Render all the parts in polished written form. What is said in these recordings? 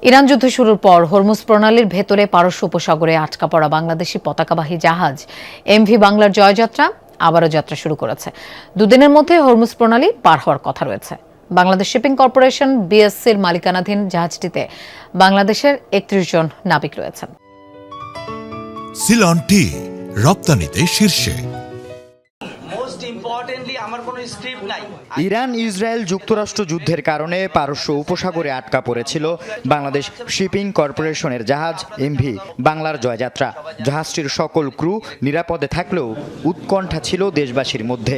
Iran যুদ্ধ শুরুর পর হরমুজ প্রণালীর ভেতরে পারস্য উপসাগরে আটকা পড়া বাংলাদেশি পতাকাবাহী জাহাজ এমভি বাংলার জয়যাত্রা আবারও যাত্রা শুরু করেছে। দুদিনের মধ্যে হরমুজ প্রণালী পার হওয়ার কথা রয়েছে। বাংলাদেশ শিপিং কর্পোরেশন বিএসসির মালিকানাধীন জাহাজটিতে বাংলাদেশের ৩১ জন নাবিক রয়েছেন। সিলন টি রপ্তানিতে শীর্ষে। ইরান ইসরায়েল যুক্তরাষ্ট্র যুদ্ধের কারণে পারস্য উপসাগরে আটকা পড়েছিল বাংলাদেশ শিপিং কর্পোরেশনের জাহাজ এমভি বাংলার জয়যাত্রা। জাহাজটির সকল ক্রু নিরাপদে থাকলেও উৎকণ্ঠা ছিল দেশবাসীর মধ্যে।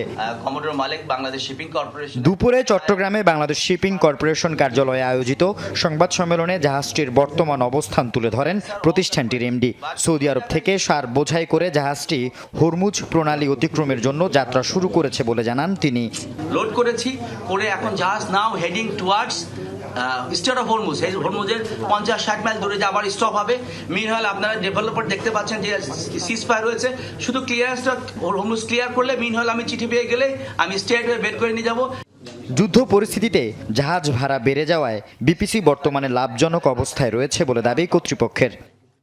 দুপুরে চট্টগ্রামে বাংলাদেশ শিপিং কর্পোরেশন কার্যালয়ে আয়োজিত সংবাদ সম্মেলনে জাহাজটির বর্তমান অবস্থান তুলে ধরেন প্রতিষ্ঠানটির এমডি। সৌদি আরব থেকে সার বোঝাই করে জাহাজটি হরমুজ প্রণালী অতিক্রমের জন্য যাত্রা শুরু করেছে বলে জানান তিনি। লোড করেছি করে এখন জাহাজ now heading towards strait of Hormuz. হরমুজের 50-60 মাইল দূরে যাবার স্টপ হবে। মিনহাল আপনারা ডেভেলপার দেখতে পাচ্ছেন যে সিজ ফায়ার হয়েছে, শুধু ক্লিয়ারেন্সটা হরমুজ ক্লিয়ার করলে মিনহাল আমি চিঠি পেয়ে গেলে আমি স্টেট হয়ে বের করে নিয়ে যাব। যুদ্ধ পরিস্থিতিতে জাহাজ ভাড়া বেড়ে যাওয়ায় বিপিসি বর্তমানে লাভজনক অবস্থায় রয়েছে বলে দাবি কর্তৃপক্ষের।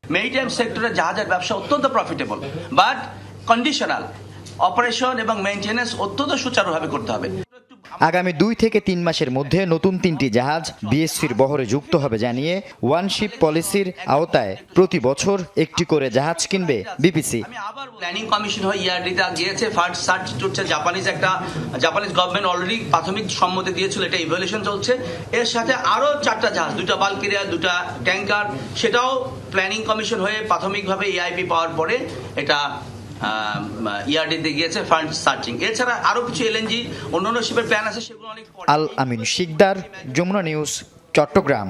মেরিটাইম সেক্টরে জাহাজের ব্যবসা অত্যন্ত প্রফিটেবল, বাট কন্ডিশনাল। অপারেশন এবং মেইনটেনেন্স অত্যন্ত সুচারুভাবে করতে হবে। আগামী 2 থেকে 3 মাসের মধ্যে নতুন 3টি জাহাজ বিএসসির বহরে যুক্ত হবে জানিয়ে ওয়ান শিপ পলিসির আওতায় প্রতি বছর একটি করে জাহাজ কিনবে বিপিসি। প্ল্যানিং কমিশন হয়ে ইয়ারডিতে গিয়েছে, ফার্স্ট সার্চ চলছে। জাপানিজ গভর্নমেন্ট অলরেডি প্রাথমিক সম্মতি দিয়েছিল, এটা ইভ্যালুয়েশন চলছে। এর সাথে আরো 4টা জাহাজ, 2টা বাল্ক ক্যারিয়ার, 2টা ট্যাঙ্কার, সেটাও প্ল্যানিং কমিশন হয়ে প্রাথমিকভাবে এআইপি পাওয়ার পরে এটা ইয়ারডিতে গিয়েছে ফান্ড সার্চিং। এছাড়া আরো কিছু এলএনজি অন্যান্য শিপের প্ল্যান আছে, সেগুলো অনেক। আল আমিন শিকদার, যমুনা নিউজ, চট্টগ্রাম।